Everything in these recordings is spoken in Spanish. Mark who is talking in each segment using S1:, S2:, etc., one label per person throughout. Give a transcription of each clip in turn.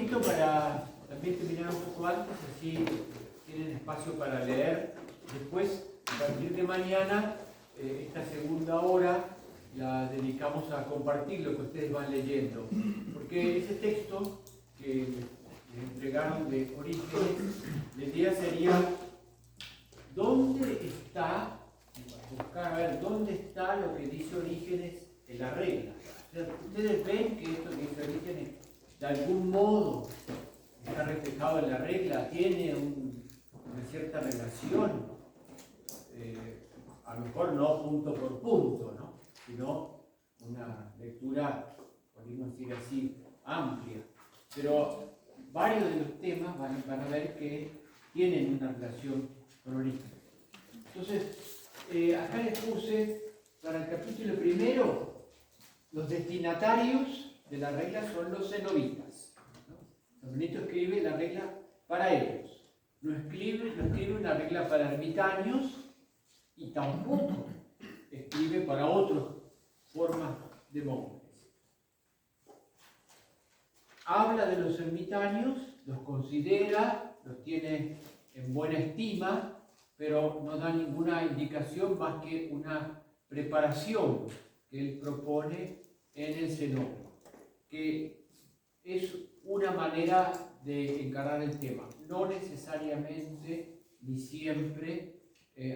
S1: invito para también terminar un poco antes, así tienen espacio para leer. Después, a partir de mañana, esta segunda hora la dedicamos a compartir lo que ustedes van leyendo. Porque ese texto que les entregaron de Orígenes, la idea sería, ¿dónde está, buscar a ver, dónde está lo que dice Orígenes en la regla? O sea, ustedes ven que esto que dice Orígenes, de algún modo, está reflejado en la regla, tiene una cierta relación, a lo mejor no punto por punto, ¿no? Sino una lectura, podríamos decir así, amplia. Pero varios de los temas van a ver que tienen una relación con Orígenes. Entonces, acá les puse, para el capítulo primero, los destinatarios de la regla son los cenobitas. San Benito escribe la regla para ellos. No escribe una regla para ermitaños y tampoco escribe para otras formas de monjes. Habla de los ermitaños, los considera, los tiene en buena estima, pero no da ninguna indicación más que una preparación que él propone en el cenobio, que es una manera de encarar el tema. No necesariamente ni siempre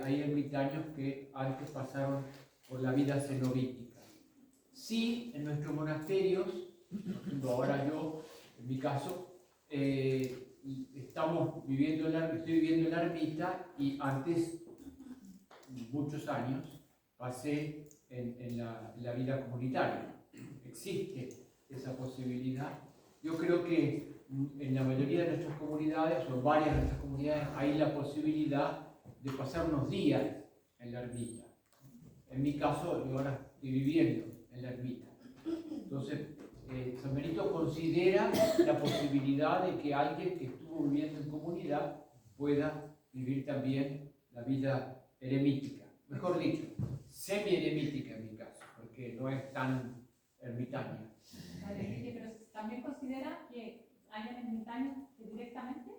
S1: hay ermitaños que antes pasaron por la vida cenobítica. Sí, en nuestros monasterios, por ejemplo, ahora yo, en mi caso, estoy viviendo en la ermita y antes, muchos años, pasé en la vida comunitaria. Existe esa posibilidad. Yo creo que en la mayoría de nuestras comunidades, o en varias de nuestras comunidades, hay la posibilidad de pasar unos días en la ermita. En mi caso, yo ahora estoy viviendo en la ermita. Entonces, San Benito considera la posibilidad de que alguien que estuvo viviendo en comunidad pueda vivir también la vida eremítica. Mejor dicho, semi-eremítica en mi caso, porque no es tan ermitaña.
S2: Pero también considera que hayan ermitaños que directamente.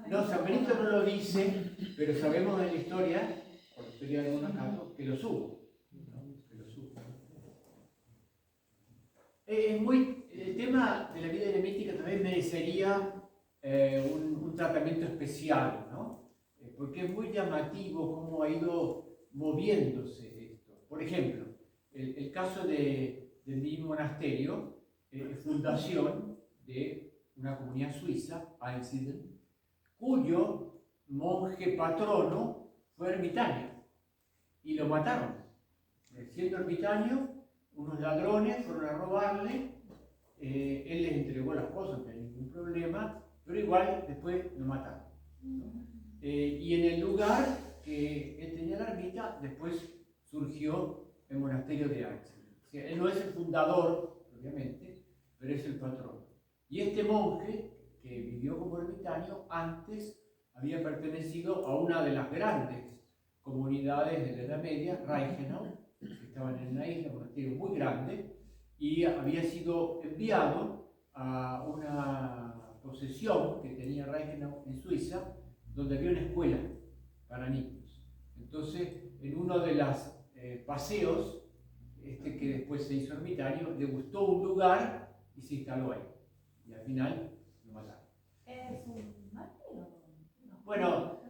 S1: No, San Benito no lo dice, pero sabemos de la historia, por la historia de algunos casos, que los hubo. El tema de la vida eremítica también merecería un tratamiento especial, ¿no? Porque es muy llamativo cómo ha ido moviéndose esto. Por ejemplo, el caso del mismo monasterio, fundación de una comunidad suiza, Einsiedeln, cuyo monje patrono fue ermitaño y lo mataron. Siendo ermitaño, unos ladrones fueron a robarle, él les entregó las cosas, no tenía ningún problema, pero igual después lo mataron, ¿no? Y en el lugar que él tenía la ermita, después surgió el monasterio de Einsiedeln. O sea, él no es el fundador, obviamente, pero es el patrón. Y este monje, que vivió como ermitaño, antes había pertenecido a una de las grandes comunidades de la Edad Media, Reichenau, que estaban en una isla, un monasterio muy grande, y había sido enviado a una posesión que tenía Reichenau en Suiza, donde había una escuela para niños. Entonces, en uno de los paseos, que después se hizo ermitaño, le gustó un lugar y se instaló ahí. Y al final lo mataron.
S2: ¿Es un martirio? No.
S1: Bueno,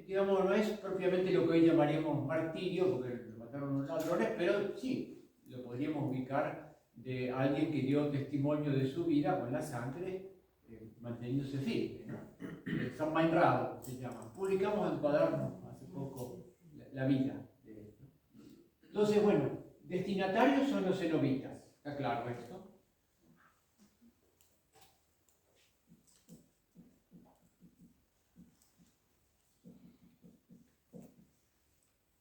S1: digamos, no es propiamente lo que hoy llamaríamos martirio, porque lo mataron los ladrones, pero sí, lo podríamos ubicar de alguien que dio testimonio de su vida con la sangre, manteniéndose firme, ¿no? San Mainrado se llama. Publicamos en Cuaderno hace poco la vida de esto. Entonces, bueno, destinatarios son los cenobitas. ¿Está claro esto?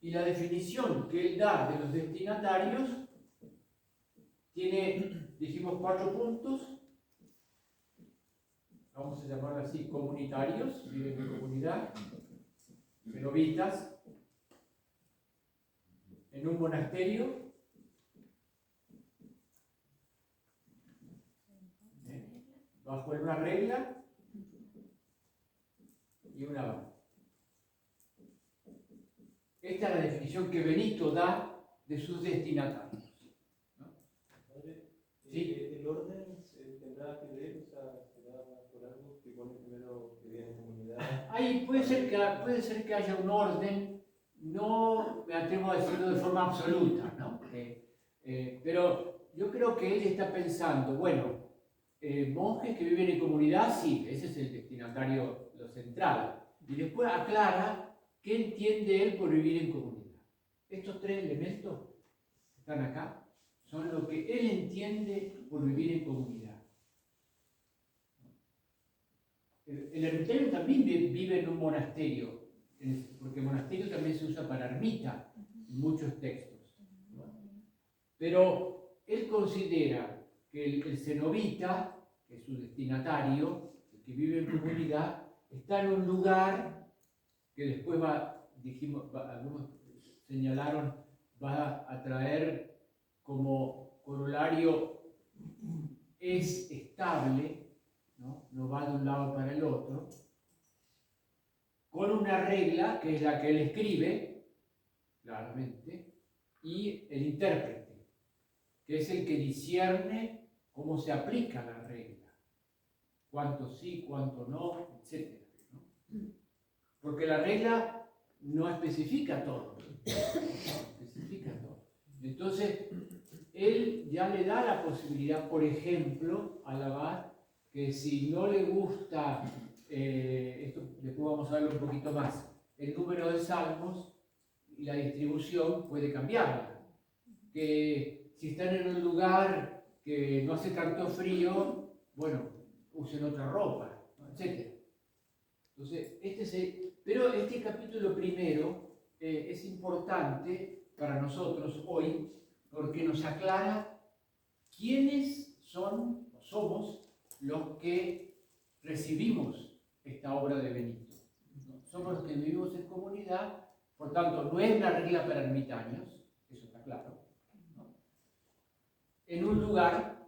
S1: Y la definición que él da de los destinatarios tiene, dijimos, 4 puntos. Vamos a llamarlo así: comunitarios, viven en comunidad; cenobitas, en un monasterio; bajo una regla y una banda. Esta es la definición que Benito da de sus destinatarios, ¿no? ¿Sí?
S3: ¿El orden tendrá que ver, o sea, será por algo que pone primero que viene en comunidad?
S1: Ahí puede ser que haya un orden, no me atrevo a decirlo de forma absoluta, ¿no? Pero yo creo que él está pensando, bueno, monjes que viven en comunidad, sí, ese es el destinatario, lo central. Y después aclara qué entiende él por vivir en comunidad. Estos tres elementos que están acá son lo que él entiende por vivir en comunidad. El ermitaño también vive en un monasterio, porque monasterio también se usa para ermita en muchos textos, ¿no? Pero él considera que el cenobita, que es su destinatario, el que vive en comunidad, está en un lugar que después algunos señalaron, va a traer como corolario, es estable, no va de un lado para el otro, con una regla que es la que él escribe, claramente, y el intérprete, que es el que discierne cómo se aplica la regla, cuánto sí, cuánto no, etc., ¿no? Porque la regla no especifica todo, especifica todo. Entonces, él ya le da la posibilidad, por ejemplo, al abad, que si no le gusta, esto después vamos a verlo un poquito más, el número de salmos y la distribución puede cambiarla. Que si están en un lugar que no hace tanto frío, bueno, usen otra ropa, etc. Entonces, pero este capítulo primero es importante para nosotros hoy porque nos aclara quiénes somos los que recibimos esta obra de Benito, ¿no? Somos los que vivimos en comunidad, por tanto, no es una regla para ermitaños, eso está claro, ¿no? En un lugar,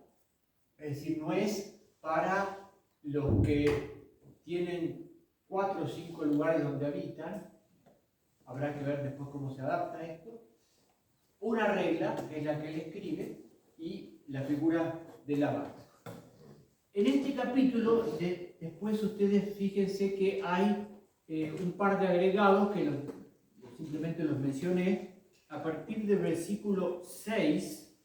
S1: es decir, no es para los que tienen 4 o 5 lugares donde habitan, habrá que ver después cómo se adapta esto, una regla, que es la que él escribe, y la figura del abad. En este capítulo, después ustedes fíjense que hay un par de agregados que simplemente los mencioné. A partir del versículo 6,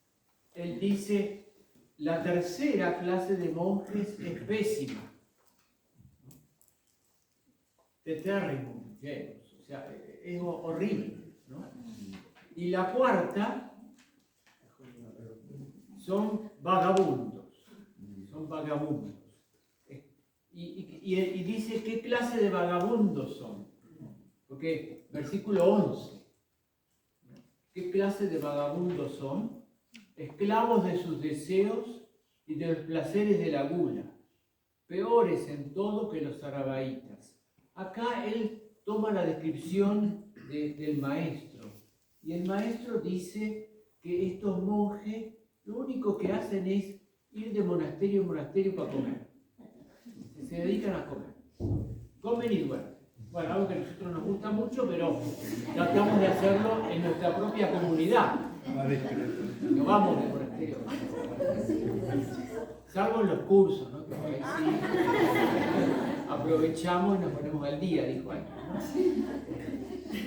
S1: él dice, la tercera clase de monjes es pésima. Tetérrimo, o sea, es horrible, ¿no? Y la cuarta son vagabundos. Y dice qué clase de vagabundos son. Porque, versículo 11, ¿qué clase de vagabundos son? Esclavos de sus deseos y de los placeres de la gula, peores en todo que los arabaitas. Acá él toma la descripción del maestro, y el maestro dice que estos monjes lo único que hacen es ir de monasterio en monasterio para comer. Se dedican a comer. Comen y duermen. Bueno, algo que a nosotros nos gusta mucho, pero tratamos de hacerlo en nuestra propia comunidad. No vamos de monasterio. Salvo en los cursos, ¿no? Que por ahí sí aprovechamos y nos ponemos al día, dijo alguien, ¿no?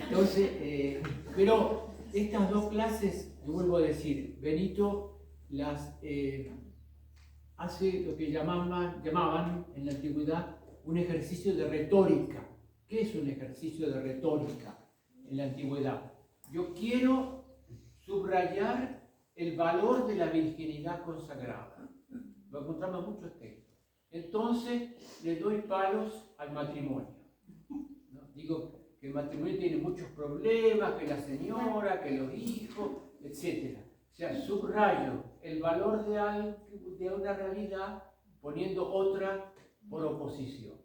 S1: Entonces, pero estas dos clases, yo vuelvo a decir, Benito las hace lo que llamaban en la antigüedad un ejercicio de retórica. ¿Qué es un ejercicio de retórica en la antigüedad? Yo quiero subrayar el valor de la virginidad consagrada. Lo encontramos en muchos textos. Entonces le doy palos al matrimonio, ¿no? Digo que el matrimonio tiene muchos problemas, que la señora, que los hijos, etc. O sea, subrayo el valor de una realidad poniendo otra por oposición.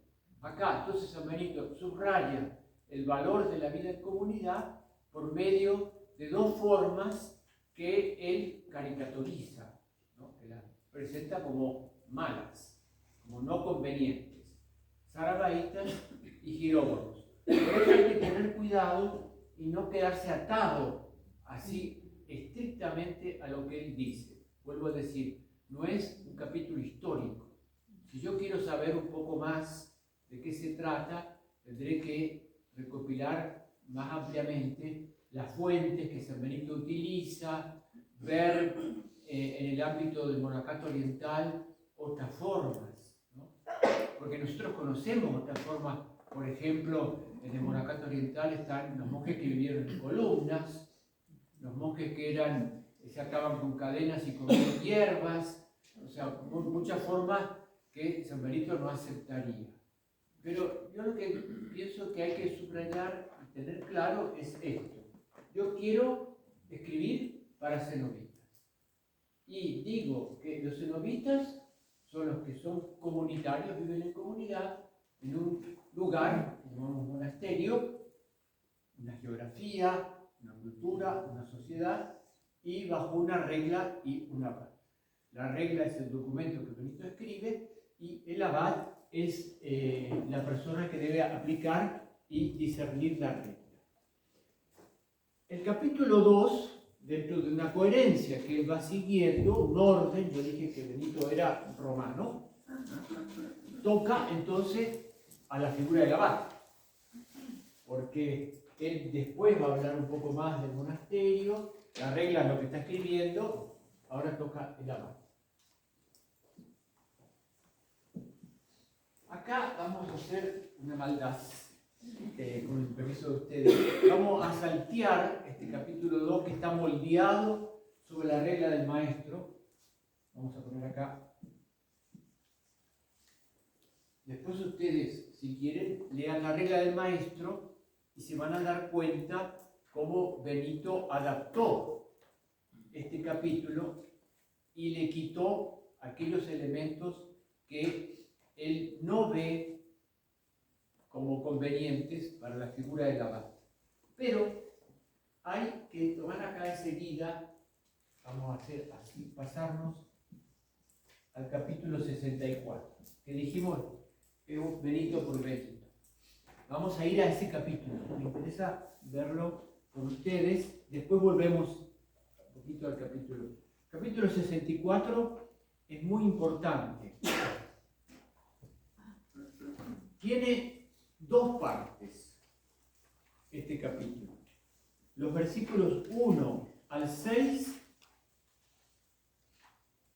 S1: Acá, entonces, San Benito subraya el valor de la vida en comunidad por medio de dos formas que él caricaturiza, ¿no? Que las presenta como malas, como no convenientes, sarabaitas y giróvaros. Por eso hay que tener cuidado y no quedarse atado así estrictamente a lo que él dice. Vuelvo a decir, no es un capítulo histórico. Si yo quiero saber un poco más de qué se trata, tendré que recopilar más ampliamente las fuentes que San Benito utiliza, ver en el ámbito del monacato oriental otras formas, ¿no? Porque nosotros conocemos otras formas. Por ejemplo, en el monacato oriental están los monjes que vivieron en columnas, los monjes que se ataban con cadenas y comían hierbas, o sea, muchas formas que San Benito no aceptaría. Pero yo lo que pienso que hay que subrayar y tener claro es esto. Yo quiero escribir para cenobitas. Y digo que los cenobitas son los que son comunitarios, viven en comunidad, en un lugar, que llamamos monasterio, una geografía, una cultura, una sociedad, y bajo una regla y un abad. La regla es el documento que Benito escribe, y el abad es la persona que debe aplicar y discernir la regla. El capítulo 2, dentro de una coherencia que él va siguiendo, un orden, yo dije que Benito era romano, toca entonces a la figura del abad, porque él después va a hablar un poco más del monasterio, la regla es lo que está escribiendo, ahora toca el abad. Acá vamos a hacer una maldad, con el permiso de ustedes. Vamos a saltear este capítulo 2 que está moldeado sobre la regla del maestro. Vamos a poner acá. Después ustedes, si quieren, lean la regla del maestro y se van a dar cuenta cómo Benito adaptó este capítulo y le quitó aquellos elementos que él no ve como convenientes para la figura del abad. Pero hay que tomar acá enseguida, vamos a hacer así, pasarnos al capítulo 64, que dijimos es Benito por Benito. Vamos a ir a ese capítulo, me interesa verlo con ustedes, después volvemos un poquito al capítulo. Capítulo 64 es muy importante. Tiene dos partes este capítulo. Los versículos 1 al 6,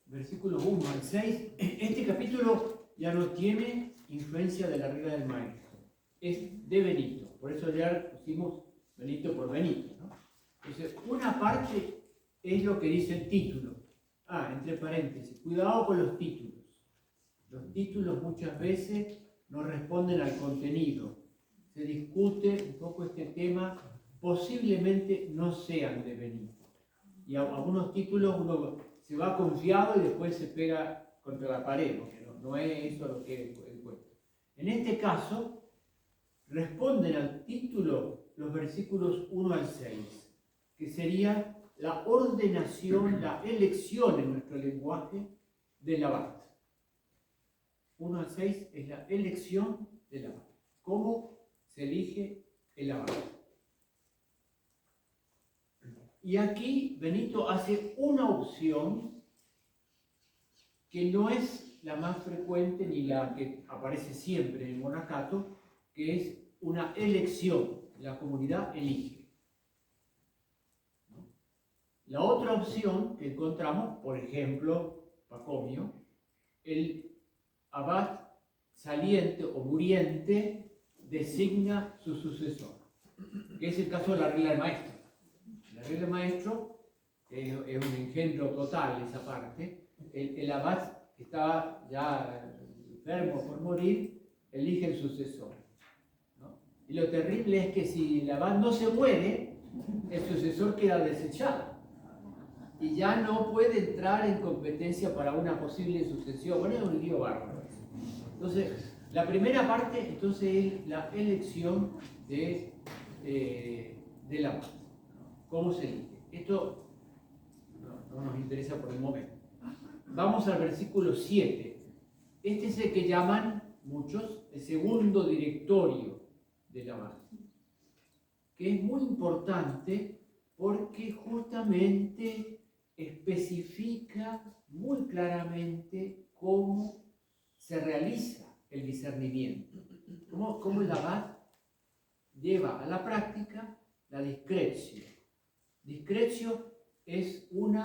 S1: versículos 1 al 6, este capítulo ya no tiene influencia de la regla del maestro, es de Benito, por eso ya pusimos Benito por Benito, ¿no? Entonces, una parte es lo que dice el título. Entre paréntesis, cuidado con los títulos. Los títulos muchas veces no responden al contenido. Se discute un poco este tema, posiblemente no sean de Benito. Y algunos títulos uno se va confiado y después se pega contra la pared, porque no es eso lo que encuentra. En este caso, responden al título los versículos 1 al 6, que sería la ordenación, la elección en nuestro lenguaje del abad. 1 al 6 es la elección del abad. ¿Cómo se elige el abad? Y aquí Benito hace una opción que no es la más frecuente ni la que aparece siempre en el monacato, que es una elección. La comunidad elige. La otra opción que encontramos, por ejemplo, Pacomio, el abad saliente o muriente designa su sucesor, que es el caso de la regla del maestro. La regla del maestro es un engendro total esa parte. El abad que estaba ya enfermo por morir, elige el sucesor, ¿no? Y lo terrible es que si el abad no se muere, el sucesor queda desechado y ya no puede entrar en competencia para una posible sucesión. Bueno, es un lío bárbaro. Entonces, la primera parte entonces es la elección de la abad. ¿Cómo se elige? Esto no nos interesa por el momento. Vamos al versículo 7. Este es el que llaman muchos el segundo directorio del abad, que es muy importante porque justamente especifica muy claramente cómo se realiza el discernimiento, cómo el abad lleva a la práctica la discretio. Discretio es una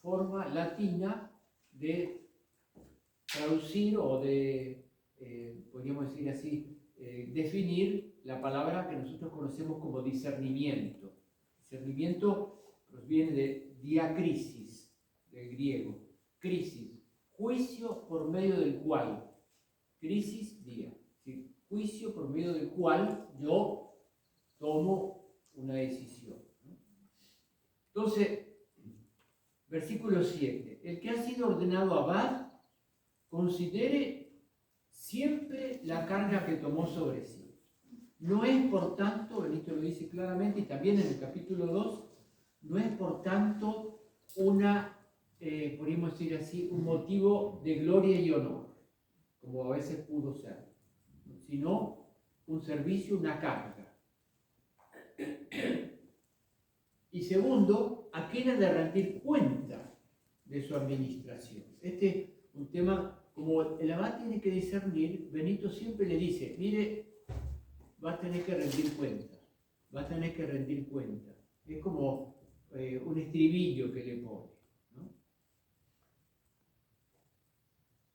S1: forma latina de traducir o de, podríamos decir así, definir la palabra que nosotros conocemos como discernimiento. Discernimiento proviene de diacrisis, del griego. Crisis, juicio por medio del cual. Crisis, día. ¿Sí? Juicio por medio del cual yo tomo una decisión. Entonces, versículo 7. El que ha sido ordenado abad, considere siempre la carga que tomó sobre sí. No es, por tanto, Benito lo dice claramente, y también en el capítulo 2, no es, por tanto, podríamos decir así, un motivo de gloria y honor, como a veces pudo ser, sino un servicio, una carga. Y segundo, a quién ha de rendir cuenta de su administración. Este es un tema, como el abad tiene que discernir, Benito siempre le dice, mire, va a tener que rendir cuenta, va a tener que rendir cuenta. Es como un estribillo que le pone, ¿no?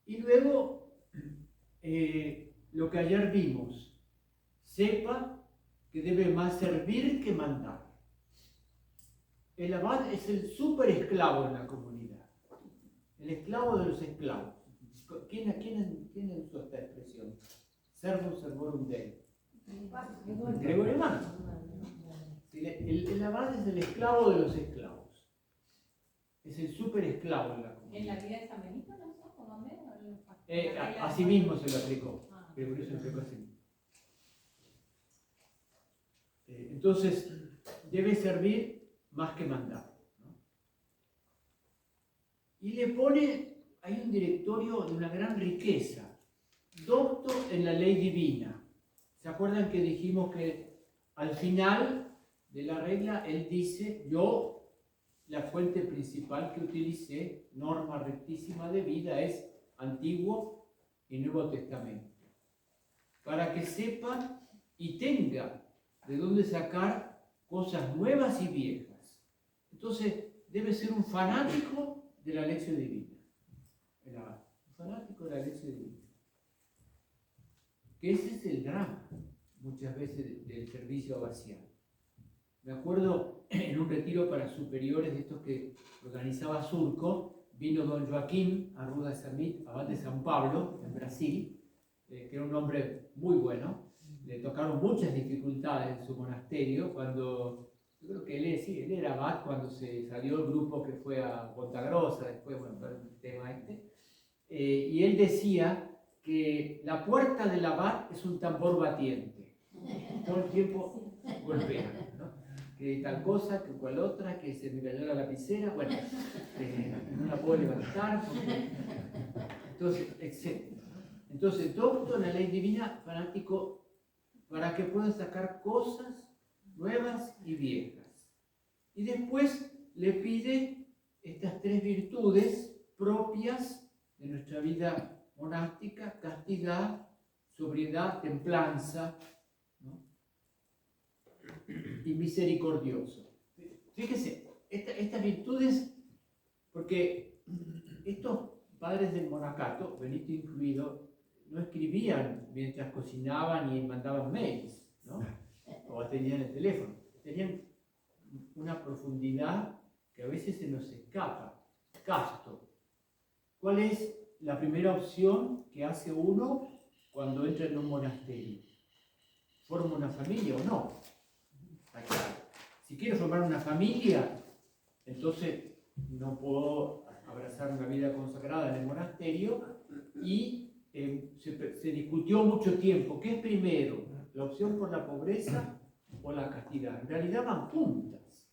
S1: Y luego, lo que ayer vimos, sepa que debe más servir que mandar. El abad es el súper esclavo en la comunidad, el esclavo de los esclavos. ¿Quién usó esta expresión? Servus servorum Dei. Gregorio Magno. El abad es el esclavo de los esclavos. Es el súper esclavo en la comunidad.
S2: ¿En la vida de San Benito no usó como medio?
S1: Así mismo se lo aplicó. Gregorio se lo aplicó así. Entonces, debe servir más que mandar, ¿no? Y le pone, hay un directorio de una gran riqueza, docto en la ley divina. ¿Se acuerdan que dijimos que al final de la regla él dice, yo, la fuente principal que utilicé, norma rectísima de vida, es Antiguo y Nuevo Testamento, para que sepa y tenga de dónde sacar cosas nuevas y viejas. Entonces, debe ser un fanático de la lección divina. Un fanático de la lección divina. Que ese es el drama, muchas veces, del servicio abacial. Me acuerdo en un retiro para superiores de estos que organizaba Surco, vino don Joaquín Arruda Samit, abad de San Pablo, en Brasil, que era un hombre muy bueno. Le tocaron muchas dificultades en su monasterio cuando, yo creo que él era abad cuando se salió el grupo que fue a Pontagrosa, después, bueno, para el tema y él decía que la puerta del abad es un tambor batiente, todo el tiempo golpea, ¿no? Que tal cosa, que cual otra, que se me cayó la lapicera, bueno, no la puedo levantar, porque... entonces, etc. Entonces, docto en la ley divina, fanático, para que pueda sacar cosas nuevas y viejas. Y después le pide estas tres virtudes propias de nuestra vida monástica: castidad, sobriedad, templanza, ¿no? Y misericordioso. Fíjese, estas virtudes, porque estos padres del monacato, Benito incluido, no escribían mientras cocinaban y mandaban mails, ¿no? O atendían el teléfono. Tenían una profundidad que a veces se nos escapa. Casto. ¿Cuál es la primera opción que hace uno cuando entra en un monasterio? ¿Forma una familia o no? Si quiero formar una familia, entonces no puedo abrazar una vida consagrada en el monasterio y se discutió mucho tiempo, ¿qué es primero? ¿La opción por la pobreza o la castidad? En realidad van juntas,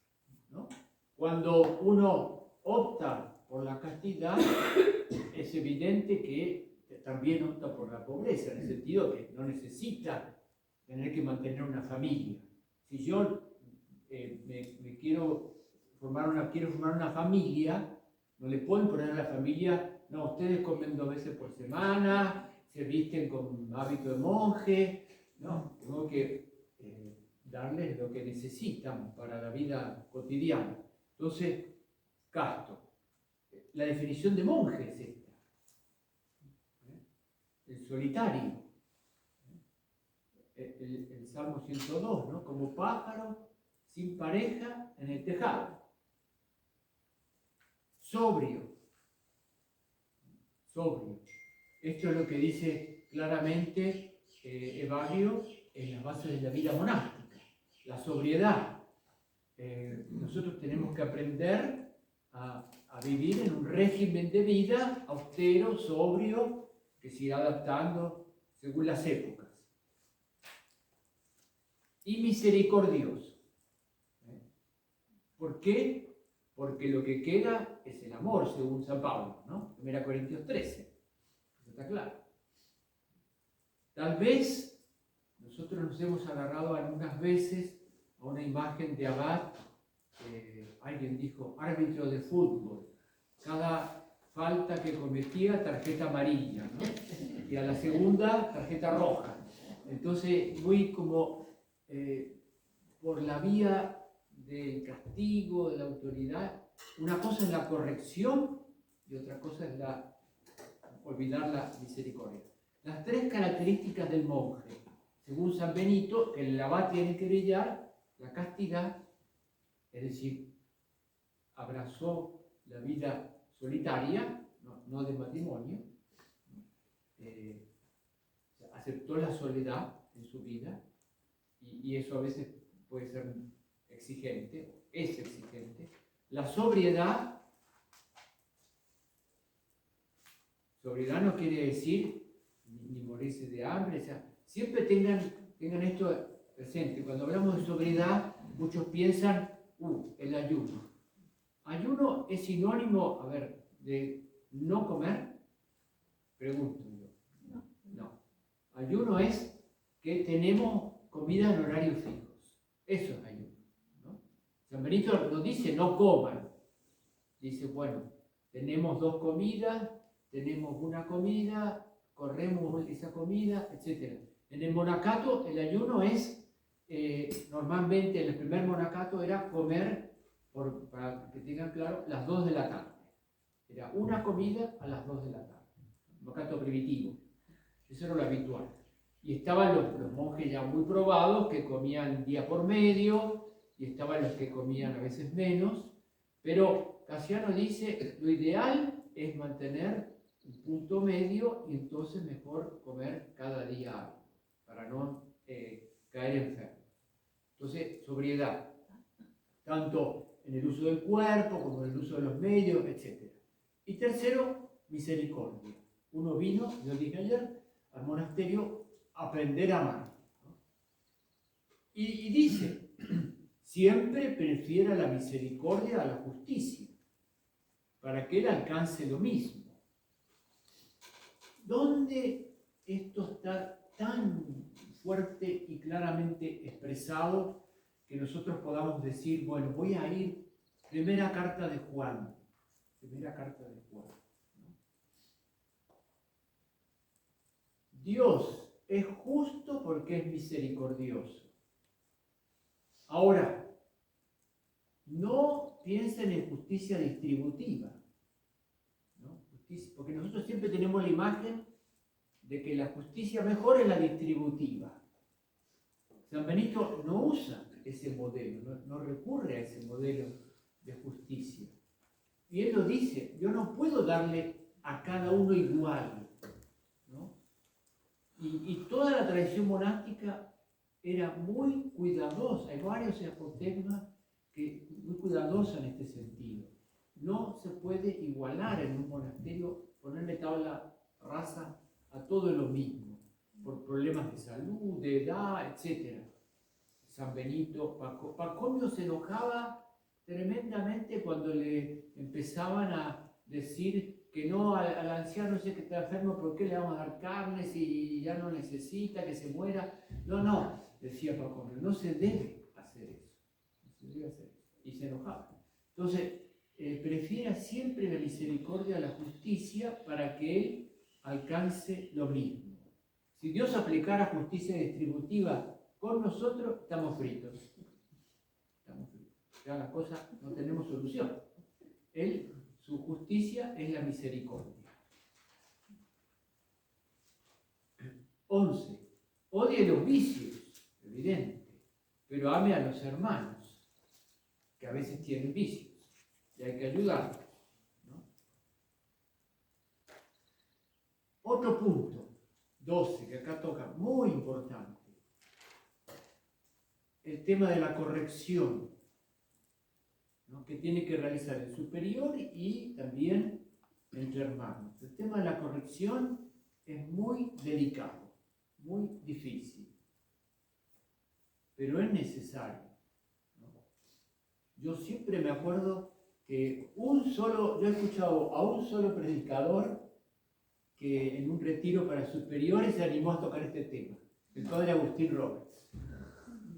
S1: ¿no? Cuando uno opta por la castidad, es evidente que también opta por la pobreza, en el sentido que no necesita tener que mantener una familia. Si yo quiero formar una familia, no le pueden poner a la familia, no, ustedes comen 2 veces por semana, se visten con hábito de monje, no, tengo que darles lo que necesitan para la vida cotidiana. Entonces, casto. La definición de monje es esta. El solitario. El Salmo 102, ¿no? Como pájaro sin pareja en el tejado. Sobrio. Sobrio. Esto es lo que dice claramente Evagrio en las bases de la vida monástica. La sobriedad. Nosotros tenemos que aprender a vivir en un régimen de vida austero, sobrio, que se irá adaptando según las épocas. Y misericordioso. ¿Por qué? Porque lo que queda es el amor, según San Pablo, ¿no? 1 Corintios 13. Eso está claro. Tal vez nosotros nos hemos agarrado algunas veces a una imagen de Abad, alguien dijo, árbitro de fútbol. Cada falta que cometía, tarjeta amarilla, ¿no? Y a la segunda, tarjeta roja. Entonces, muy como por la vía del castigo, de la autoridad. Una cosa es la corrección y otra cosa es olvidar la misericordia. Las 3 características del monje, según San Benito, que el abad tiene que brillar, la castidad, es decir, abrazó la vida solitaria, no de matrimonio, aceptó la soledad en su vida, y eso a veces puede ser exigente, es exigente. La sobriedad no quiere decir ni morirse de hambre, o sea, siempre tengan esto presente. Cuando hablamos de sobriedad, muchos piensan, el ayuno. ¿Ayuno es sinónimo, de no comer? Pregunto yo. No. Ayuno es que tenemos comida en horarios fijos. Eso es ayuno, ¿no? San Benito no dice no coman. Dice, bueno, tenemos 2 comidas, tenemos una comida, corremos esa comida, etc. En el monacato, el ayuno es, normalmente en el primer monacato era comer, para que tengan claro, las 2 de la tarde. Era una comida a las 2 de la tarde. Monacato primitivo. Eso era lo habitual. Y estaban los monjes ya muy probados que comían día por medio, y estaban los que comían a veces menos, pero Casiano dice, lo ideal es mantener un punto medio y entonces mejor comer cada día algo, para no caer enfermo. Entonces, sobriedad, tanto en el uso del cuerpo como en el uso de los medios, etc. Y tercero, misericordia. Uno vino, yo dije ayer, al monasterio a aprender a amar, ¿no? Y dice, siempre prefiera la misericordia a la justicia, para que él alcance lo mismo. ¿Dónde esto está tan fuerte y claramente expresado que nosotros podamos decir, bueno, voy a ir, primera carta de Juan, ¿no? Dios es justo porque es misericordioso. Ahora, no piensen en justicia distributiva, ¿no? Porque nosotros siempre tenemos la imagen de que la justicia mejor es la distributiva. San Benito no usa ese modelo, no recurre a ese modelo de justicia. Y él lo dice, yo no puedo darle a cada uno igual, ¿no? Y toda la tradición monástica era muy cuidadosa, hay varios apotegmas que muy cuidadosa en este sentido. No se puede igualar en un monasterio, ponerle tabla rasa a todo lo mismo, por problemas de salud, de edad, etc. San Benito, Pacomio se enojaba tremendamente cuando le empezaban a decir que no al anciano ese que está enfermo, ¿por qué le vamos a dar carne si ya no necesita que se muera? No, decía Facundo, no se debe hacer eso. No se debe hacer eso. Y se enojaba. Entonces, prefiera siempre la misericordia a la justicia para que él alcance lo mismo. Si Dios aplicara justicia distributiva con nosotros, estamos fritos. Estamos fritos. Ya la cosa no tenemos solución. Él, su justicia es la misericordia. 11. Odie los vicios, evidente, pero ame a los hermanos, que a veces tienen vicios, y hay que ayudarlos, ¿no? Otro punto, 12, que acá toca, muy importante, el tema de la corrección, ¿no? Que tiene que realizar el superior y también entre hermanos. El tema de la corrección es muy delicado, muy difícil, pero es necesario, ¿no? Yo siempre me acuerdo que yo he escuchado a un solo predicador que en un retiro para superiores se animó a tocar este tema, el padre Agustín Roberts.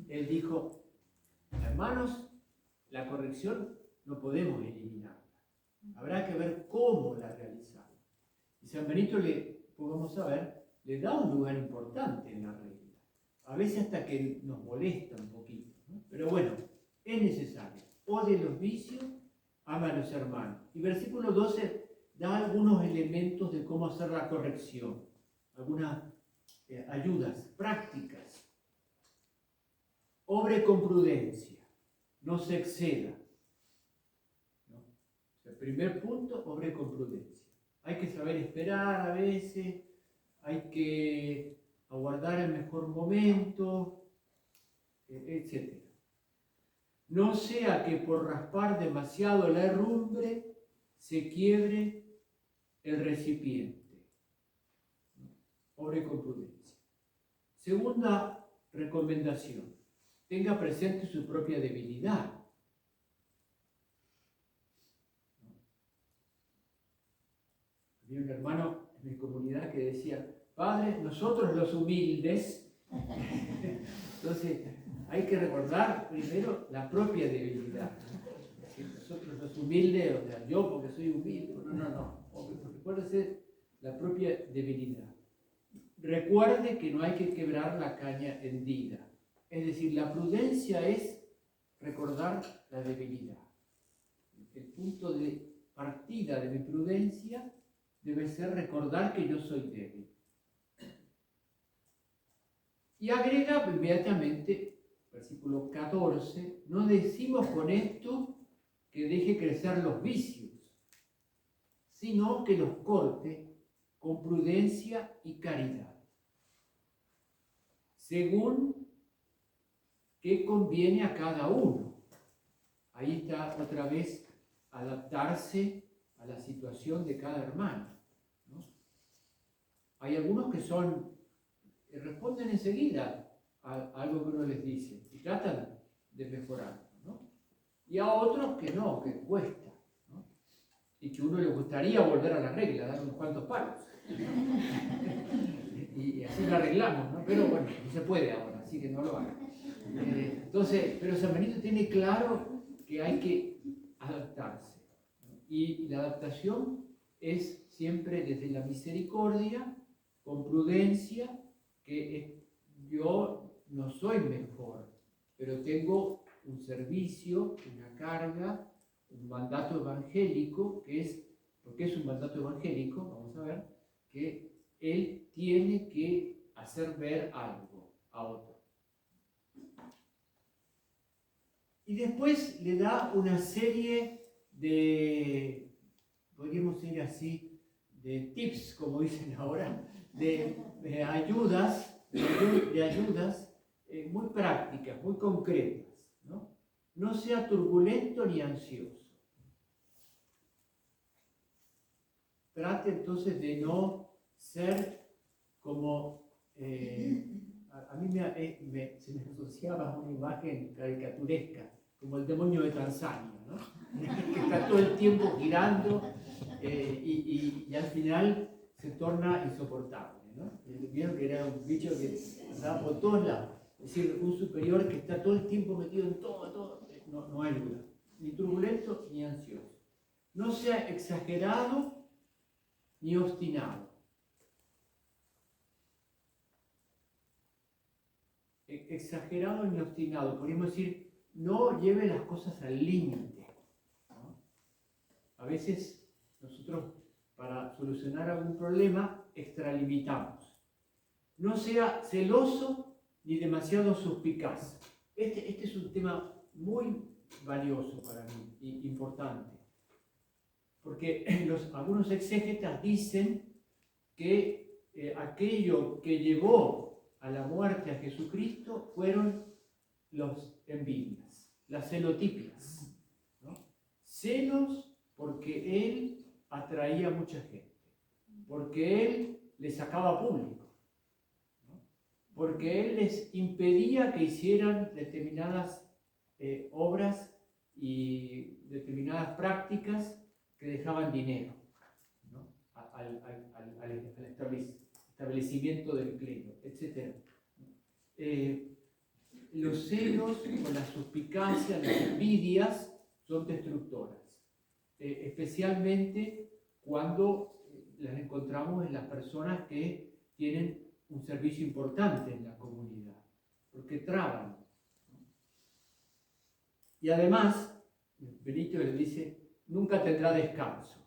S1: Él dijo, hermanos, la corrección no podemos eliminarla, habrá que ver cómo la realizamos. Y San Benito, pues vamos a ver, le da un lugar importante en la regla, a veces hasta que nos molesta un poquito, ¿no? Pero bueno, es necesario. Odie los vicios, ama a los hermanos. Y versículo 12 da algunos elementos de cómo hacer la corrección, algunas ayudas prácticas. Obre con prudencia, no se exceda, ¿no? El primer punto, obre con prudencia. Hay que saber esperar a veces, hay que aguardar el mejor momento, etc. No sea que por raspar demasiado la herrumbre se quiebre el recipiente. Obre con prudencia. Segunda recomendación, tenga presente su propia debilidad. Había un hermano en mi comunidad que decía, Padre, nosotros los humildes, entonces hay que recordar primero la propia debilidad. Nosotros los humildes, o sea, yo porque soy humilde, no. Recuérdese la propia debilidad. Recuerde que no hay que quebrar la caña hendida. Es decir, la prudencia es recordar la debilidad. El punto de partida de mi prudencia debe ser recordar que yo soy débil. Y agrega inmediatamente, versículo 14, no decimos con esto que deje crecer los vicios, sino que los corte con prudencia y caridad, según que conviene a cada uno. Ahí está otra vez adaptarse a la situación de cada hermano, ¿no? Hay algunos que responden enseguida a algo que uno les dice y tratan de mejorar, ¿no? Y a otros que no, que cuesta, ¿no? Y que uno le gustaría volver a la regla, dar unos cuantos palos. Y así lo arreglamos, ¿no? Pero bueno, no se puede ahora, así que no lo hagan. Entonces, pero San Benito tiene claro que hay que adaptarse, ¿no? Y la adaptación es siempre desde la misericordia, con prudencia, que yo no soy mejor, pero tengo un servicio, una carga, un mandato evangélico, porque es un mandato evangélico, vamos a ver, que él tiene que hacer ver algo a otro. Y después le da una serie de, podríamos decir así, de tips, como dicen ahora, de ayudas muy prácticas, muy concretas, ¿no? No sea turbulento ni ansioso. Trate entonces de no ser como, a mí se me asociaba una imagen caricaturesca, como el demonio de Tanzania, ¿no? Que está todo el tiempo girando y al final se torna insoportable, ¿no? Vieron que era un bicho que andaba por todos lados. Es decir, un superior que está todo el tiempo metido en todo, no ayuda. Ni turbulento ni ansioso. No sea exagerado ni obstinado. Exagerado ni obstinado. Podríamos decir, no lleve las cosas al límite, ¿no? A veces nosotros, para solucionar algún problema, extralimitamos. No sea celoso ni demasiado suspicaz. Este es un tema muy valioso para mí, importante. Porque algunos exégetas dicen que aquello que llevó a la muerte a Jesucristo fueron los envidias, las celotipias, ¿no? Celos porque él atraía a mucha gente, porque él les sacaba público, ¿no? Porque él les impedía que hicieran determinadas obras y determinadas prácticas que dejaban dinero, ¿no? al establecimiento del clero, etc. Los celos o la suspicacia, las envidias son destructoras, especialmente cuando las encontramos en las personas que tienen un servicio importante en la comunidad, porque traban. Y además, Benito le dice, nunca tendrá descanso.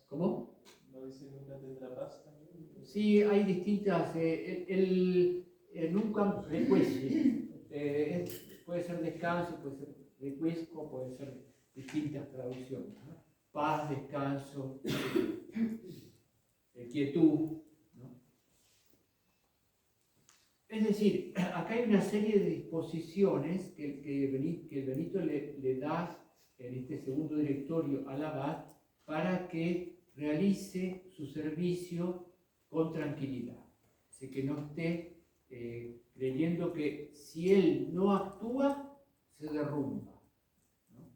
S1: ¿Cómo?
S3: ¿No dice nunca tendrá paz también?
S1: Sí, hay distintas, nunca recuesce, puede ser descanso, puede ser recuesco, puede ser distintas traducciones, ¿no? Paz, descanso, quietud, ¿no? Es decir, acá hay una serie de disposiciones que el Benito le da en este segundo directorio al abad para que realice su servicio con tranquilidad. Así que no esté creyendo que si él no actúa, se derrumba, ¿no?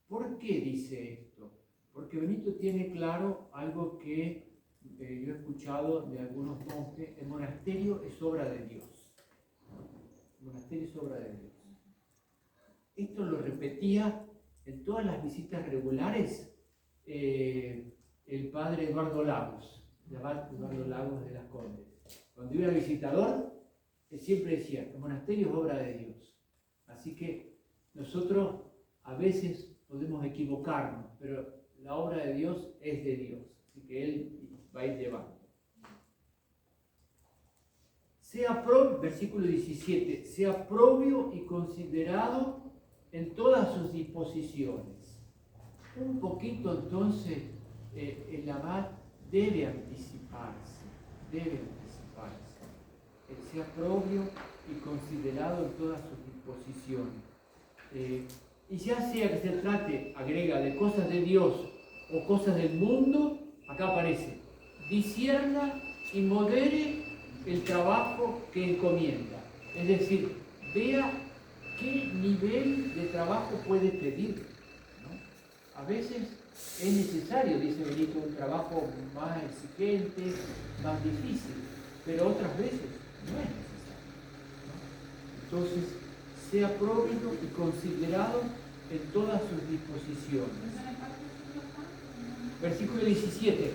S1: ¿Por qué dice esto? Porque Benito tiene claro algo que yo he escuchado de algunos monjes: el monasterio es obra de Dios. El monasterio es obra de Dios. Esto lo repetía en todas las visitas regulares el padre Eduardo Lagos, el abad Eduardo Lagos de las Condes. Cuando iba visitador, siempre decía, el monasterio es obra de Dios. Así que nosotros a veces podemos equivocarnos, pero la obra de Dios es de Dios. Así que Él va a ir llevando. Versículo 17, sea propio y considerado en todas sus disposiciones. Un poquito entonces el abad debe anticiparse, sea propio y considerado en todas sus disposiciones. Y ya sea que se trate, agrega, de cosas de Dios o cosas del mundo, acá aparece, discierna y modere el trabajo que encomienda. Es decir, vea qué nivel de trabajo puede pedir, ¿no? A veces es necesario, dice Benito, un trabajo más exigente, más difícil, pero otras veces no es necesario, ¿no? Entonces, sea propio y considerado en todas sus disposiciones. Versículo 17.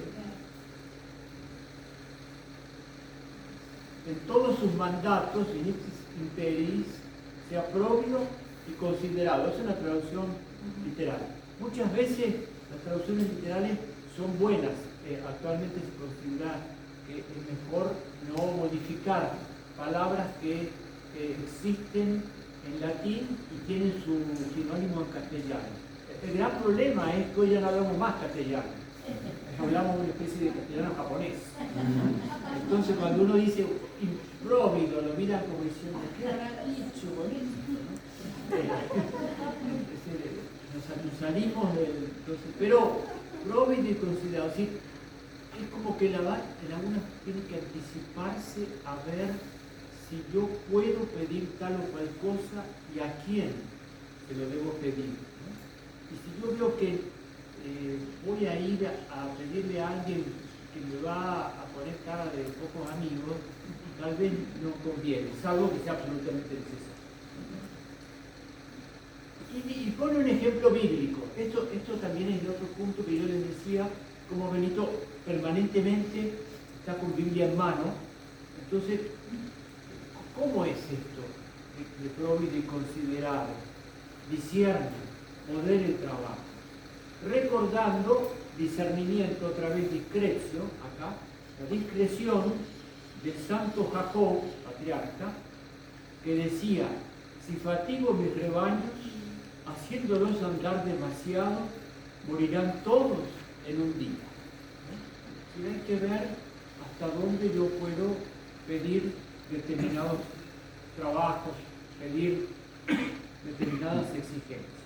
S1: En todos sus mandatos, imperis, sea propio y considerado. Es una traducción literal. Muchas veces las traducciones literales son buenas. Actualmente se considera que es mejor no modificar palabras que existen en latín y tienen su sinónimo en castellano. El gran problema es que hoy ya no hablamos más castellano, hablamos una especie de castellano japonés. Entonces cuando uno dice impróvido, lo miran como diciendo, ¿qué habrá dicho con esto? Nos salimos del... Pero próvido y considerado, ¿sí? Es como que el abad en algunas tiene que anticiparse a ver si yo puedo pedir tal o cual cosa y a quién se lo debo pedir, ¿no? Y si yo veo que voy a ir a pedirle a alguien que me va a poner cara de pocos amigos, tal vez no conviene, salvo que sea absolutamente necesario. Y pone un ejemplo bíblico. Esto también es el otro punto que yo les decía, como Benito permanentemente está con Biblia en mano. Entonces, ¿cómo es esto de probo y de considerar? Discierne, modere el trabajo. Recordando discernimiento, otra vez discreción, acá, la discreción del santo Jacob, patriarca, que decía, si fatigo mis rebaños, haciéndolos andar demasiado, morirán todos en un día. ¿No? Y hay que ver hasta dónde yo puedo pedir determinados trabajos, pedir determinadas exigencias.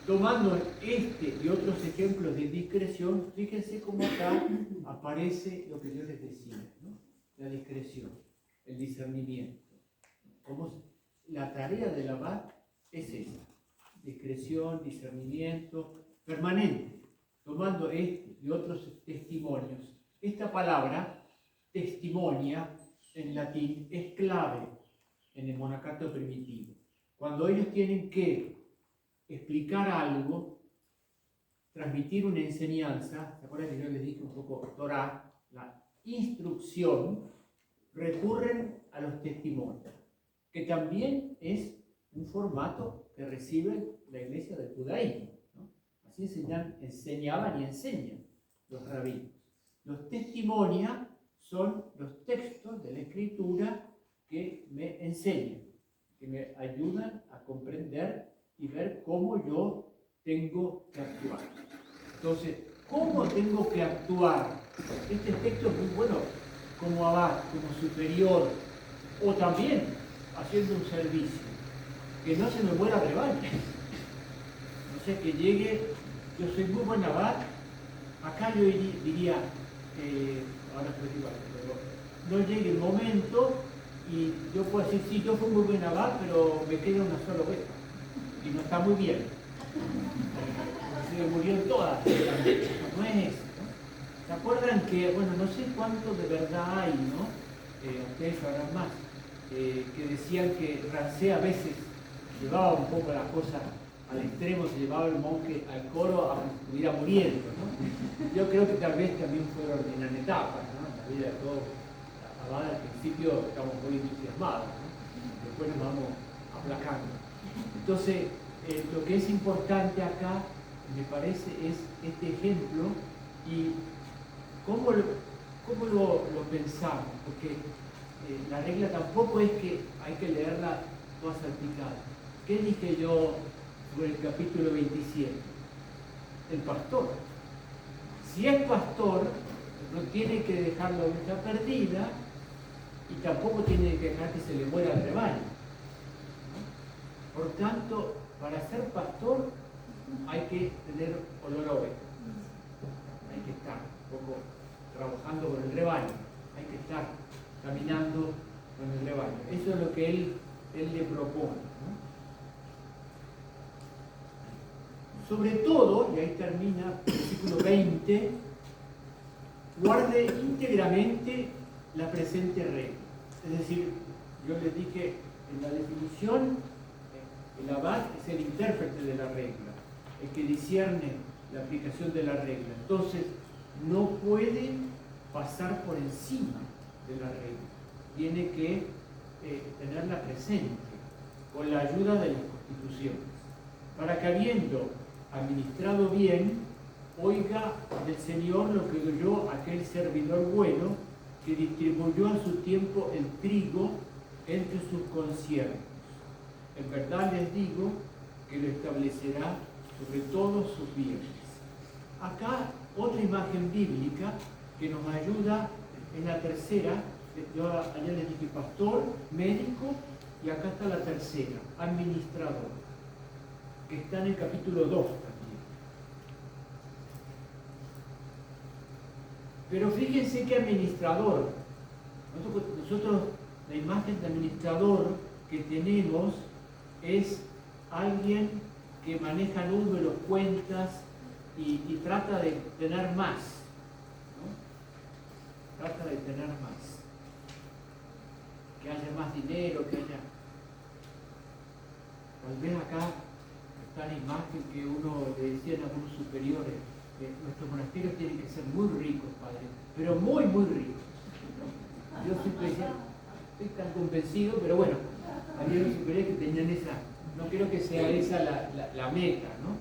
S1: Tomando este y otros ejemplos de discreción, fíjense cómo acá aparece lo que yo les decía, ¿no? La discreción, el discernimiento. Como la tarea del abad es esa, discreción, discernimiento, permanente, tomando este y otros testimonios. Esta palabra, testimonia, en latín, es clave en el monacato primitivo. Cuando ellos tienen que explicar algo, transmitir una enseñanza, ¿se acuerdan que yo les dije un poco Torah, la instrucción, recurren a los testimonios, que también es un formato que recibe la iglesia del judaísmo, ¿no? Así enseñaban y enseñan los rabinos. Los testimonios son los textos de la escritura que me enseñan, que me ayudan a comprender y ver cómo yo tengo que actuar. Entonces, ¿cómo tengo que actuar? Este texto es muy bueno como abad, como superior, o también haciendo un servicio, que no se me muera el rebaño. No sé, que llegue, yo soy muy buen abad, acá yo diría, ahora estoy igual, pero no llegue el momento y yo puedo decir, sí, yo fui muy buen abad, pero me queda una sola oveja. Y no está muy bien. Se me murieron todas. No es eso, ¿no? ¿Se acuerdan que, bueno, no sé cuánto de verdad hay, ¿no? Ustedes sabrán más, que decían que Rancé a veces llevaba un poco la cosa al extremo, se llevaba el monje al coro a que estuviera muriendo, ¿no? Yo creo que tal vez también fueron en etapas, ¿no? En la vida de todos abad, al principio estamos muy entusiasmados, ¿no? Después nos vamos aplacando. Entonces, lo que es importante acá, me parece, es este ejemplo y cómo lo pensamos, porque la regla tampoco es que hay que leerla toda salpicada. ¿Qué dije yo sobre el capítulo 27? El pastor. Si es pastor, no tiene que dejar la oveja perdida y tampoco tiene que dejar que se le muera el rebaño. Por tanto, para ser pastor hay que tener olor a oveja. Hay que estar un poco trabajando con el rebaño. Hay que estar caminando con el rebaño. Eso es lo que él le propone, ¿no? Sobre todo, y ahí termina el versículo 20, guarde íntegramente la presente regla. Es decir, yo les dije en la definición, el abad es el intérprete de la regla, el que discierne la aplicación de la regla. Entonces, no puede pasar por encima de la regla. Tiene que tenerla presente, con la ayuda de las constituciones, para que habiendo administrado bien, oiga del Señor lo que oyó aquel servidor bueno que distribuyó a su tiempo el trigo entre sus consiervos. En verdad les digo que lo establecerá sobre todos sus bienes. Acá otra imagen bíblica que nos ayuda es la tercera. Yo ayer les dije pastor, médico, y acá está la tercera, administrador, que está en el capítulo 2 también. Pero fíjense que administrador Nosotros la imagen de administrador que tenemos es alguien que maneja números, cuentas y trata de tener más, ¿no? Trata de tener más. Que haya más dinero, que haya... Tal vez acá está la imagen que uno le decían a algunos superiores, que nuestros monasterios tienen que ser muy ricos, padre, pero muy, muy ricos. Yo siempre decía, estoy tan convencido, pero bueno, había unos superiores que tenían esa, no creo que sea esa la meta, ¿no?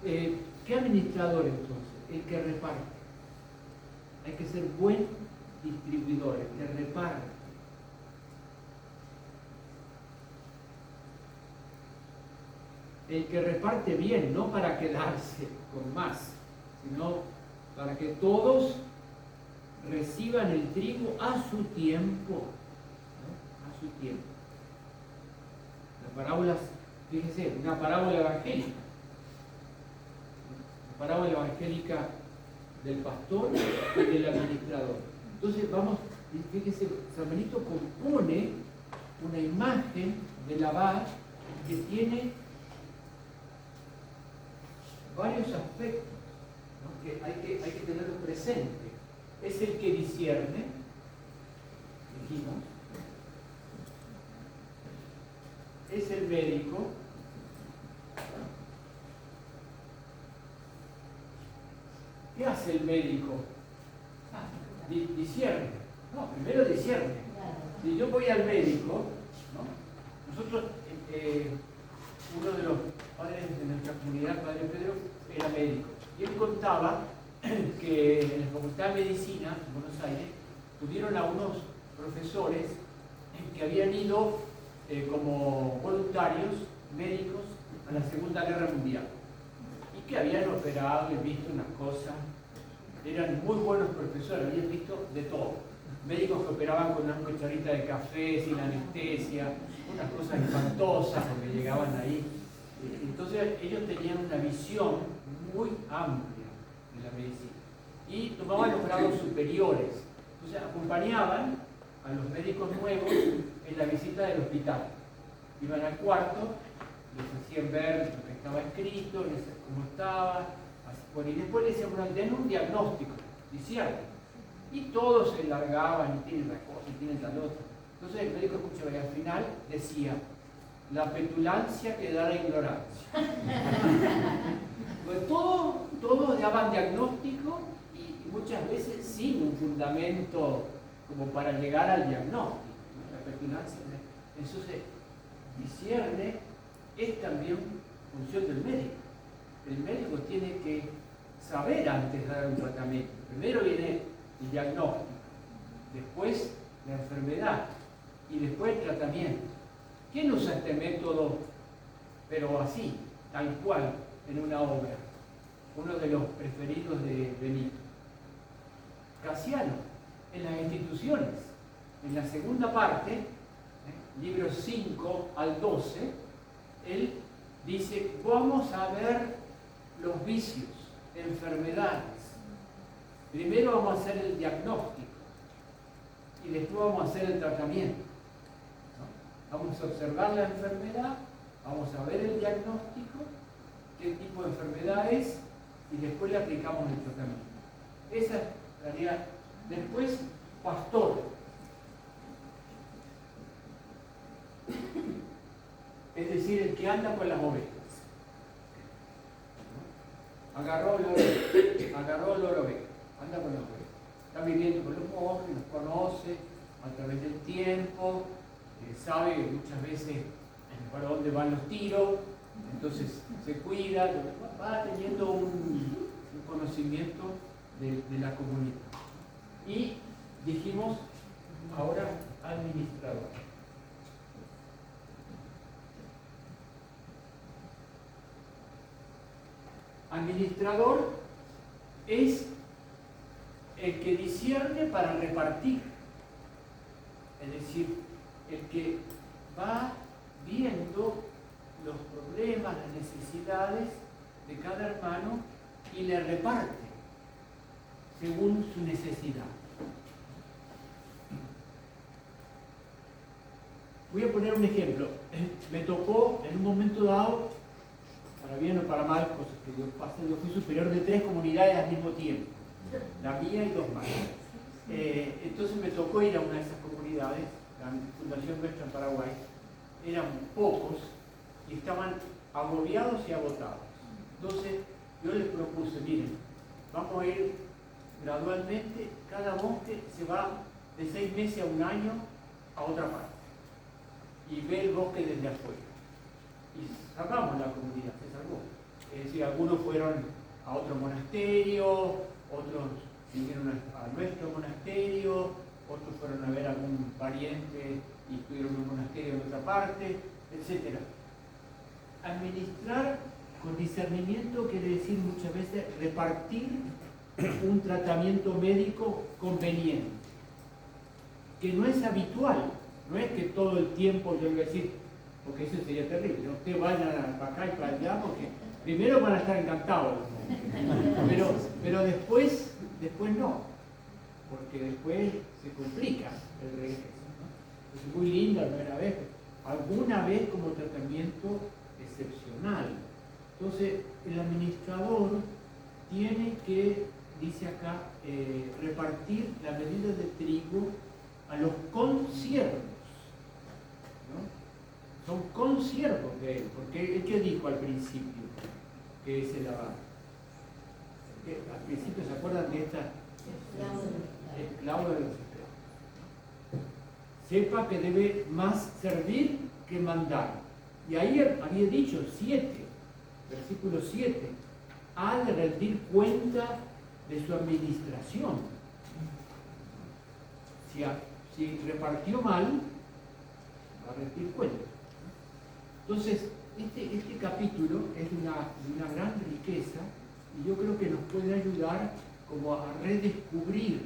S1: ¿Qué administrador entonces? El que reparte. Hay que ser buen distribuidor, el que reparte. El que reparte bien, no para quedarse con más, sino para que todos reciban el trigo a su tiempo, ¿no? A su tiempo. Las parábolas, fíjese, una parábola evangélica. La parábola evangélica del pastor y del administrador. Entonces vamos, fíjese, San Benito compone una imagen del abad que tiene varios aspectos, ¿no? Que hay que tenerlo presente. Es el que discierne, dijimos, es el médico, ¿qué hace el médico? Discierne. No, primero discierne. Si yo voy al médico, ¿no? Nosotros, uno de los padres de nuestra comunidad, Padre Pedro, era médico. Y él contaba que en la Facultad de Medicina, en Buenos Aires, tuvieron a unos profesores que habían ido como voluntarios médicos a la Segunda Guerra Mundial y que habían operado y visto unas cosas. Eran muy buenos profesores, habían visto de todo. Médicos que operaban con una cucharita de café, sin anestesia, unas cosas espantosas porque llegaban ahí. Entonces ellos tenían una visión muy amplia de la medicina y tomaban los grados superiores. Entonces acompañaban a los médicos nuevos en la visita del hospital. Iban al cuarto, les hacían ver lo que estaba escrito, cómo estaba, y después les decían, bueno, den un diagnóstico, decían. Y todos se largaban y tienen la cosa y tienen la otra. Entonces el médico escuchaba y al final decía, la petulancia que da la ignorancia. Pues todos daban diagnóstico y muchas veces sin un fundamento como para llegar al diagnóstico, ¿no? La petulancia. Entonces, discierne es también función del médico. El médico tiene que saber antes de dar un tratamiento. Primero viene el diagnóstico, después la enfermedad y después el tratamiento. ¿Quién usa este método, pero así, tal cual, en una obra? Uno de los preferidos de Benito. Casiano, en las instituciones. En la segunda parte, libros 5 al 12, él dice, vamos a ver los vicios, enfermedades. Primero vamos a hacer el diagnóstico y después vamos a hacer el tratamiento. Vamos a observar la enfermedad, vamos a ver el diagnóstico, qué tipo de enfermedad es, y después le aplicamos el tratamiento. Esa es la tarea. Después, pastor. Es decir, el que anda con las ovejas. Agarró la oveja, anda con las ovejas. Está viviendo con los monjes, los conoce a través del tiempo, sabe muchas veces para dónde van los tiros, entonces se cuida, va teniendo un conocimiento de la comunidad. Y dijimos, ahora administrador. Administrador es el que discierne para repartir, es decir, el que va viendo los problemas, las necesidades de cada hermano y le reparte según su necesidad. Voy a poner un ejemplo. Me tocó en un momento dado, para bien o para mal, cosas que yo pasé, yo fui superior de 3 comunidades al mismo tiempo, la mía y 2 más. Entonces me tocó ir a una de esas comunidades, la Fundación Nuestra en Paraguay. Eran pocos y estaban agobiados y agotados. Entonces yo les propuse, miren, vamos a ir gradualmente, cada bosque se va de 6 meses a un año a otra parte y ve el bosque desde afuera. Y salvamos la comunidad, se salvó. Es decir, algunos fueron a otro monasterio, otros vinieron a nuestro monasterio, otros fueron a ver a algún pariente y estuvieron en un monasterio en otra parte, etc. Administrar con discernimiento quiere decir muchas veces repartir un tratamiento médico conveniente, que no es habitual, no es que todo el tiempo yo voy a decir, porque eso sería terrible, ¿no? Ustedes vayan para acá y para allá, porque primero van a estar encantados, pero después no, porque después se complica el regreso, ¿no? Es muy linda la primera vez, alguna vez como tratamiento excepcional. Entonces, el administrador tiene que, dice acá, repartir la medida de trigo a los consiervos, ¿no? Son consiervos de él, porque él que dijo al principio que es el abad. Al principio se acuerdan de esta esclavo de los esclavos. Sepa que debe más servir que mandar. Y ahí había dicho 7, versículo 7, ha de rendir cuenta de su administración. Si repartió mal, va a rendir cuenta. Entonces, este capítulo es de una gran riqueza y yo creo que nos puede ayudar como a redescubrir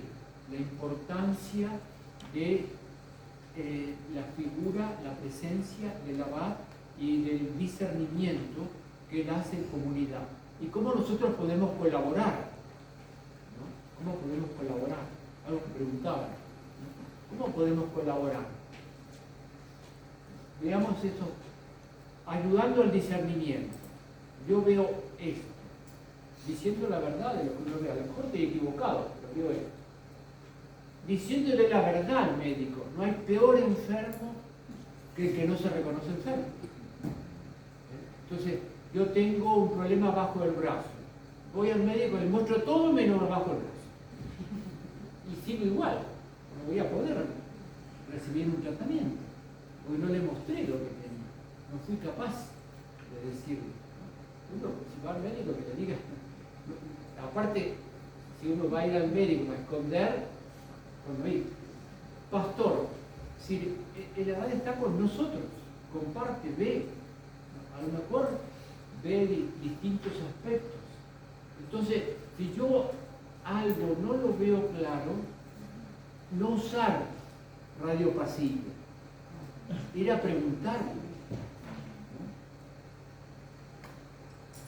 S1: la importancia de la figura, la presencia del abad y del discernimiento que él hace en comunidad. Y cómo nosotros podemos colaborar, ¿no? ¿Cómo podemos colaborar? Algo que preguntaban, ¿no? ¿Cómo podemos colaborar? Veamos eso. Ayudando al discernimiento. Yo veo esto, diciendo la verdad de lo que uno ve. A lo mejor estoy equivocado, pero veo esto. Diciéndole la verdad al médico. No hay peor enfermo que el que no se reconoce enfermo. Entonces, yo tengo un problema bajo el brazo. Voy al médico, le muestro todo menos bajo el brazo. Y sigo igual. No voy a poder recibir un tratamiento. Porque no le mostré lo que tenía. No fui capaz de decirle. Uno, si va al médico, que le diga. Aparte, si uno va a ir al médico a esconder, cuando ir, pastor, si el abad está con nosotros, comparte, ve, a lo mejor ve distintos aspectos. Entonces, si yo algo no lo veo claro, no usar radio pasillo, ir a preguntarle.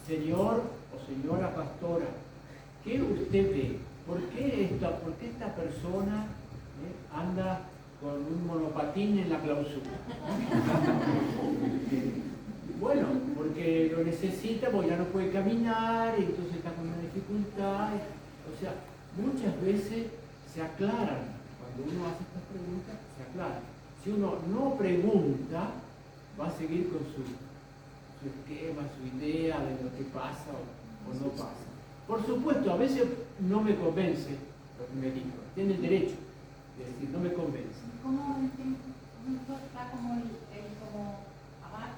S1: Señor o señora pastora, ¿qué usted ve? ¿Por qué esta persona anda con un monopatín en la clausura? Bueno, porque lo necesita, porque ya no puede caminar, y entonces está con una dificultad. O sea, muchas veces se aclaran, cuando uno hace estas preguntas, se aclaran. Si uno no pregunta, va a seguir con su esquema, su idea de lo que pasa o no pasa. Por supuesto, a veces no me convence lo que me dijo. Tiene el derecho de decir, no me convence.
S2: ¿Cómo está como como abad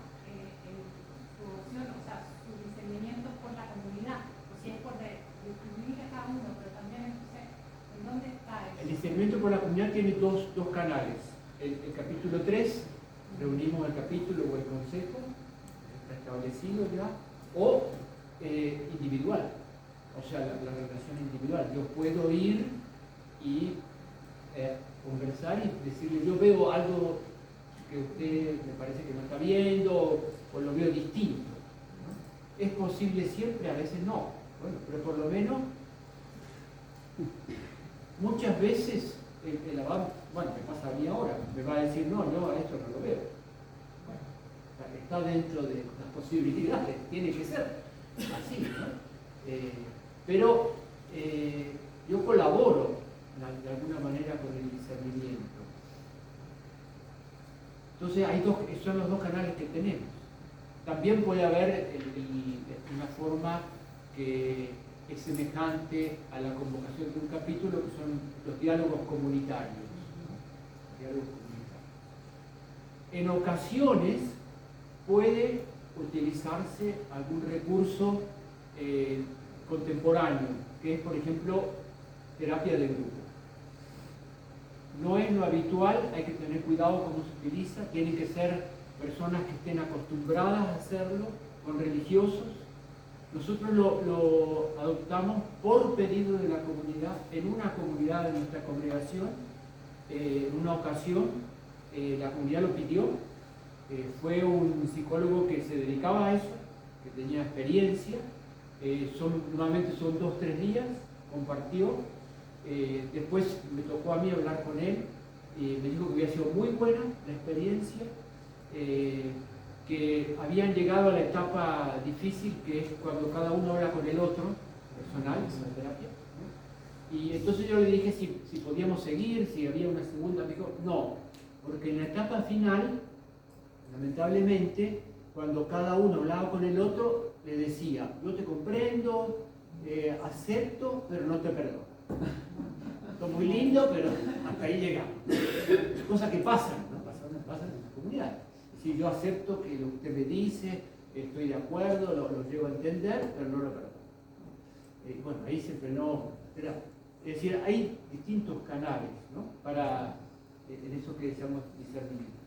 S2: su opción, o sea, su discernimiento por la comunidad? O si es por distribuir a cada uno, pero también, no sé, ¿en dónde está eso?
S1: El discernimiento por la comunidad tiene dos canales. El capítulo 3, reunimos el capítulo o el consejo, está establecido ya, o individual. O sea, la relación individual. Yo puedo ir y conversar y decirle, yo veo algo que usted me parece que no está viendo o lo veo distinto, ¿no? ¿Es posible siempre? A veces no. Bueno, pero por lo menos muchas veces el abad, bueno, me pasa a mí ahora, me va a decir, no, yo a esto no lo veo. Bueno, o sea, está dentro de las posibilidades, tiene que ser así, ¿no? Pero yo colaboro de alguna manera con el discernimiento. Entonces son los dos canales que tenemos. También puede haber una forma que es semejante a la convocación de un capítulo, que son los diálogos comunitarios. ¿No? Diálogos comunitarios. En ocasiones puede utilizarse algún recurso contemporáneo, que es, por ejemplo, terapia de grupo. No es lo habitual, hay que tener cuidado cómo se utiliza, tienen que ser personas que estén acostumbradas a hacerlo, con religiosos. Nosotros lo adoptamos por pedido de la comunidad, en una comunidad de nuestra congregación, en una ocasión, la comunidad lo pidió, fue un psicólogo que se dedicaba a eso, que tenía experiencia, normalmente son 2 o 3 días, compartió, después me tocó a mí hablar con él, me dijo que había sido muy buena la experiencia, que habían llegado a la etapa difícil, que es cuando cada uno habla con el otro, personal, en la terapia, ¿no? Y entonces yo le dije si podíamos seguir, si había una segunda, me dijo, no, porque en la etapa final, lamentablemente, cuando cada uno hablaba con el otro, le decía, yo te comprendo, acepto, pero no te perdono. Esto es muy lindo, pero hasta ahí llegamos. Cosas que pasan, ¿no? Pasan en la comunidad. Si yo acepto que lo que usted me dice, estoy de acuerdo, lo llego a entender, pero no lo perdono. Bueno, ahí se frenó. Es decir, hay distintos canales, ¿no? Para en eso que decíamos discernimiento.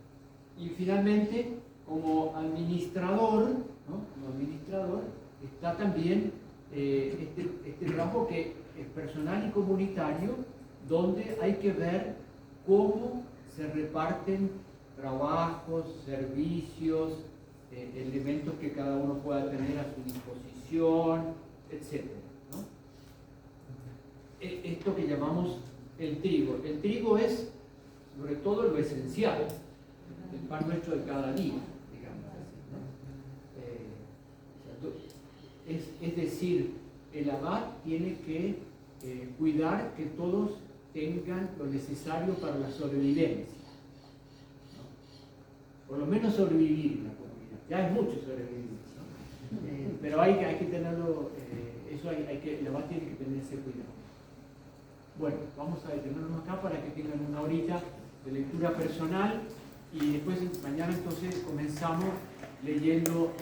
S1: Y finalmente, como administrador, ¿no? Como administrador, está también este trabajo que es personal y comunitario, donde hay que ver cómo se reparten trabajos, servicios, elementos que cada uno pueda tener a su disposición, etc., ¿no? Esto que llamamos el trigo. El trigo es, sobre todo, lo esencial, el pan nuestro de cada día, digamos así, ¿no? Es decir, el abad tiene que cuidar que todos tengan lo necesario para la sobrevivencia, ¿no? Por lo menos sobrevivir en la comunidad. Ya es mucho sobrevivir, ¿no? Pero hay que tenerlo, el abad tiene que tener ese cuidado. Bueno, vamos a detenernos acá para que tengan una horita de lectura personal y después mañana entonces comenzamos leyendo